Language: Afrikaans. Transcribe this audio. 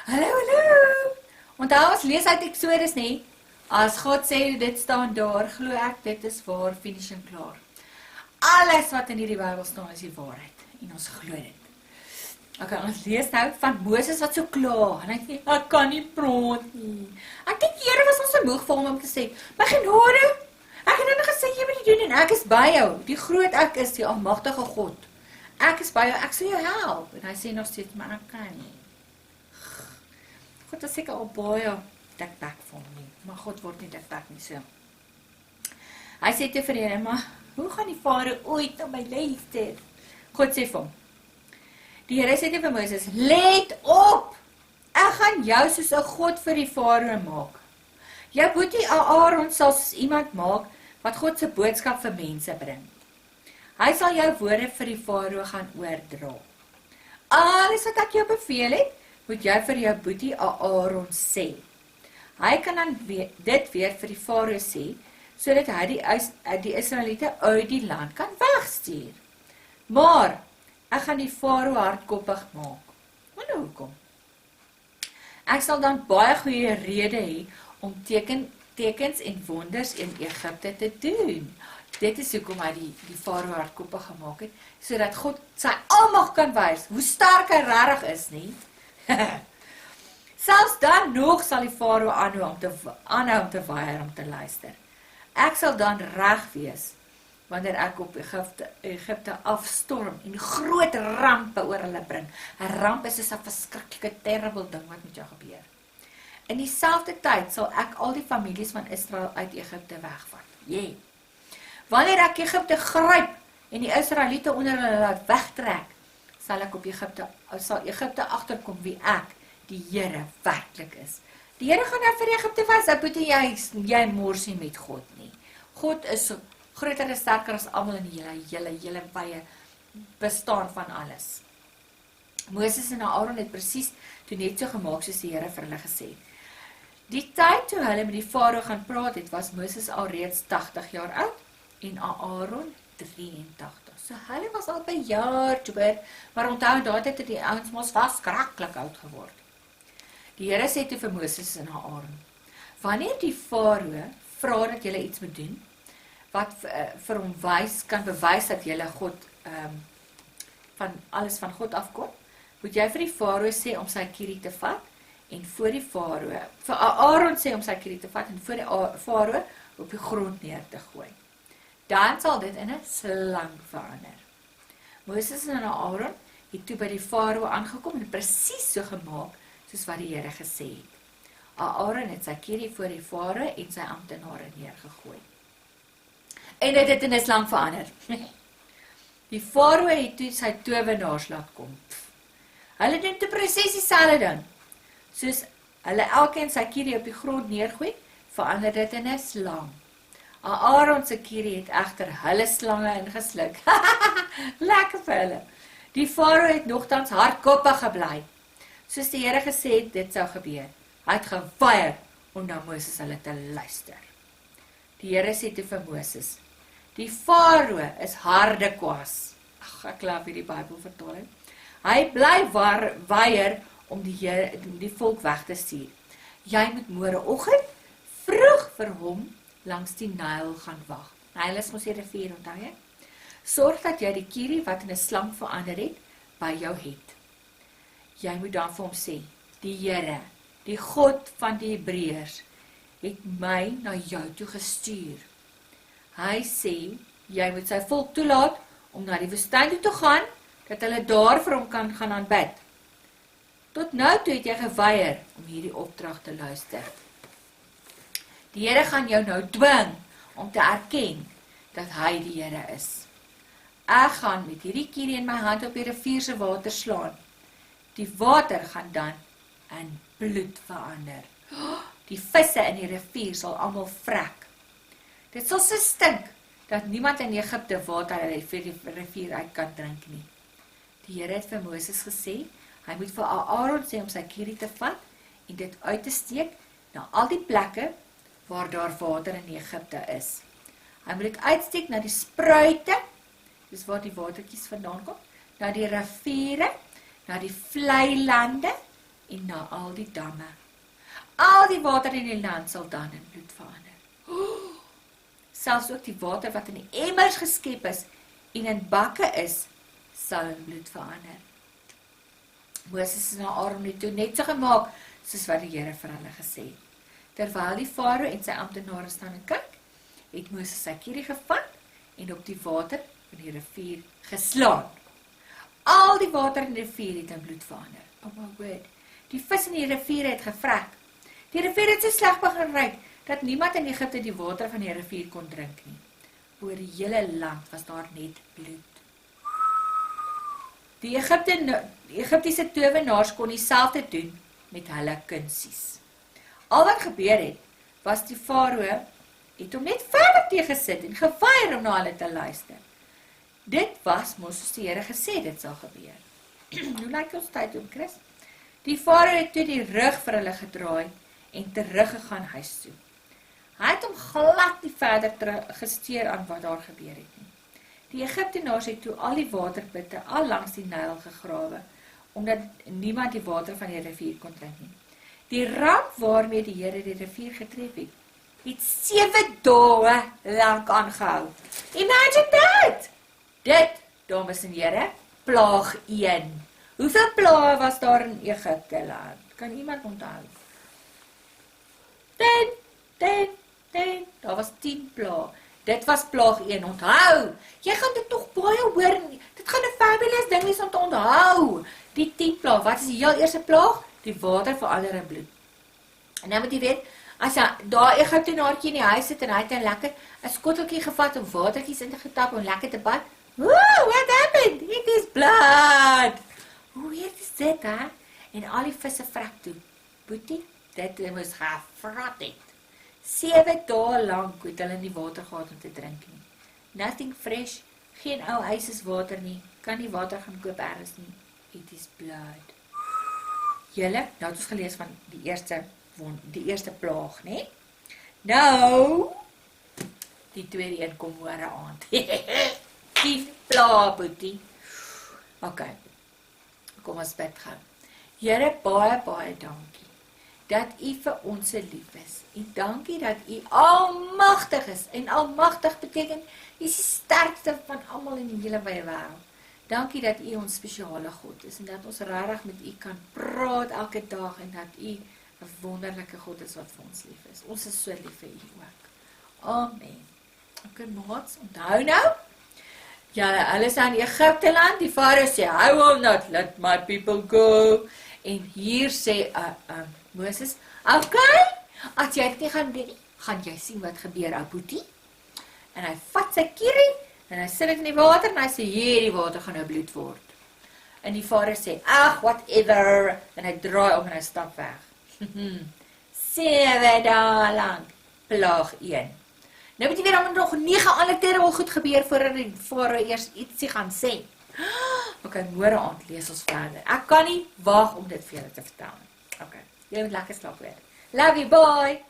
Hallo, hallo. Onthou ons lees uit Exodus nie. As God sê dit staan daar, glo ek dit is waar, finish en klaar. Alles wat in hierdie Bybel staan is die waarheid en ons glo dit. Okay, ons lees nou van Moses wat so kla en hy sê ek kan nie praat nie. Ek dink die Here was ons vermoeg vir hom om te sê, "My genade, ek het nou gesê jy moet dit doen en ek is by jou. Die groot ek is, die almagtige God. Ek is by jou, ek sal jou help." En hy sê nog steeds, "Maar ek kan nie." God is seker al baie dikbek vir hom nie, maar God word nie dikbek nie so. Hy sê te vir die Here, "Maar hoe gaan die Farao ooit na my luister?" God sê vir hom, die Here sê te vir Moses, "Let op! Ek gaan jou soos 'n God vir die Farao maak. Jou boetie Aaron sal soos iemand maak wat God se boodskap vir mense bring. Hy sal jou woorde vir die Farao gaan oordra. Alles wat ek jou beveel het, moet jy vir jou boetie Aaron sê. Hy kan dan dit weer vir die Farao sê, sodat hy die Israeliete uit die land kan wegstuur. Maar ek gaan die Farao hardkoppig maak." Wonder hoekom? "Ek sal dan baie goeie rede hê om tekens en wonders in Egipte te doen." Dit is hoekom hy die Farao hardkoppig gemaak het, sodat God sy almag kan wys hoe sterk hy regtig is, nie? Selfs dan nog sal die Farao aanhou om te weier om te luister. Ek sal dan reg wees wanneer ek op Egipte afstorm en groot rampe oor hulle bring. 'n Ramp is soos 'n verskriklike terrible ding wat met jou gebeur. In dieselfde tyd sal ek al die families van Israel uit Egipte wegvat. Yeah. Wanneer ek Egipte gryp en die Israeliete onder hulle laat wegtrek, sal Egipte agterkom wie ek, die Here, werklik is. Die Here gaan nou vir Egipte wys, ek moet jy mors nie met God nie. God is groter en sterker as almal in die hele wye bestaan van alles. Moses en Aaron het presies toe net so gemaak soos die Here vir hulle gesê het. Die tyd toe hulle met die Farao gaan praat het, was Moses al reeds 80 jaar oud en Aaron 83. So hulle was al bejaard, maar onthou daardie het die ouens mos verskriklik oud geword. Die Here sê toe vir Moses en Aaron, wanneer die Farao vra dat julle iets moet doen, wat vir hom kan bewys dat julle God van alles van God afkom, moet jy vir die Farao sê om sy kierie te vat en voor die Farao, vir Aaron sê om sy kierie te vat en voor die Farao op die grond neer te gooi. Dan sal dit in 'n slang verander. Moses en Aaron het toe by die Farao aangekom en presies so gemaak soos wat die Here gesê het. Aaron het sy kierie voor die Farao en sy amptenare neergegooi. En dit het in 'n slang verander. Die Farao het toe sy towenaars laat kom. Hulle doen toe presies dieselfde ding. Soos hulle elkeen sy kierie op die grond neergooi, verander dit in 'n slang. Aaron se kierie het egter hulle slange ingesluk. Lekker vir hulle. Die Farao het nogtans hardkoppig gebly. Soos die Here gesê het, dit sou gebeur. Hy het geweier om na Moses hulle te luister. Die Here sê toe vir Moses, die Farao is harde kwaas. Ek laat hierdie Bybel vertaling. Hy bly weier om die volk weg te stuur. Jy moet môreoggend vroeg vir hom langs die Nyl gaan wag. Nyl is mos die rivier, onthou jy? Sorg dat jy die kierie wat in 'n slang verander het, by jou het. Jy moet dan vir hom sê, die Here, die God van die Hebreërs, het my na jou toe gestuur. Hy sê, jy moet sy volk toelaat om na die woestyn toe te gaan, dat hulle daar vir hom kan gaan aanbid. Tot nou toe het jy geweier om hierdie opdrag te luister. Die Here gaan jou nou dwing om te erken dat hy die Here is. Ek gaan met hierdie kierie in my hand op die rivier se water slaan. Die water gaan dan in bloed verander. Die visse in die rivier sal almal vrek. Dit sal so stink dat niemand in Egipte water uit die rivier uit kan drink nie. Die Here het vir Moses gesê, hy moet vir Aaron sê om sy kierie te vat en dit uit te steek na al die plekke waar daar water in Egipte is. Hy moet dit uitsteek na die spruite, dis waar die watertjies vandaan kom, na die riviere, na die vlei lande en na al die damme. Al die water in die land sal dan in bloed verander. Selfs ook die water wat in die emmers geskep is en in bakke is, sal in bloed verander. Moses en Aaron het toe net so gemaak, soos wat die Here vir hulle gesê het. Terwyl die Farao en sy amptenare staan en kyk, het Moses sy kierie gevat en op die water in die rivier geslaan. Al die water in die rivier het in bloed verander. Oh my word, die vis in die rivier het gevrek. Die rivier het so sleg begin ruik, dat niemand in Egipte die water van die rivier kon drink nie. Oor die hele land was daar net bloed. Die Egiptiese towenaars kon dieselfde doen met hulle kunsies. Al wat gebeur het, was die Farao het hom net verder teëgesit en geweier om na hulle te luister. Dit was mos die Here gesê dit sal gebeur. Hoe lyk ons tyd om, Chris? Die Farao het toe die rug vir hulle gedraai en teruggegaan huis toe. Hy het hom glad nie verder gesteer aan wat daar gebeur het nie. Die Egiptenaars het toe al die waterputte al langs die Nyl gegrawe, omdat niemand die water van die rivier kon drink nie. Die ramp waarmee die Here die rivier getref het 7 dae lank aangehou. Imagine that! Dit, dames en here, plaag 1. Hoeveel plaae was daar in Egipte land? Kan iemand onthou? 10. Daar was 10 plaae. Dit was plaag 1, onthou. Jy gaan dit nog baie hoor. Dit gaan 'n fabulous ding wees om te onthou. Die 10 plaag, wat is die heel eerste plaag? Die water verander in bloed. En nou moet jy weet, as jy daar Egiptenaartjie in die huis sit en hy het 'n lekker 'n skotteltjie gevat om watertjies in te getap en lekker te bad. Woo, what happened? It is blood. Hoe weird is dit, hè? En al die visse vrek toe. Boetie, dit moes gevrat het. 7 dae lank het hulle nie water gehad om te drink nie. Nothing fresh, geen ou yseswater nie, kan nie water gaan koop elders nie. It is blood. Julle, nou het ons gelees van die eerste plaag, né? Nou, die tweede een kom môre aand. 10 plaag, boetie. OK, kom ons bid gou. Here, baie dankie dat U vir ons lief is. En dankie dat U almagtig is. En almagtig beteken U is die sterkste van almal in die hele wye wêreld. Dankie dat U ons spesiale God is en dat ons regtig met U kan praat elke dag en dat U 'n wonderlike God is wat vir ons lief is. Ons is so lief vir U ook. Amen. OK, maats, onthou nou. Ja, hulle is aan Egipte land. Die Farao sê, I will not let my people go. En hier sê Moses, OK, as jy dit nie gaan doen, gaan jy sien wat gebeur, ou boetie. En hy vat sy kierie, en hy sit dit in die water, en hy sê, hierdie water gaan nou bloed word. En die Farao sê, ag, whatever, en hy draai om en hy stap weg. 7 dae lank, plaag 1. Nou moet jy weer, dan moet nog 9 ander terrible goed gebeur, voordat die Farao eers ietsie gaan sê. OK, môre aand lees ons verder. Ek kan nie wag om dit vir julle te vertel. OK, jy moet lekker slaap weer. Love you, bye!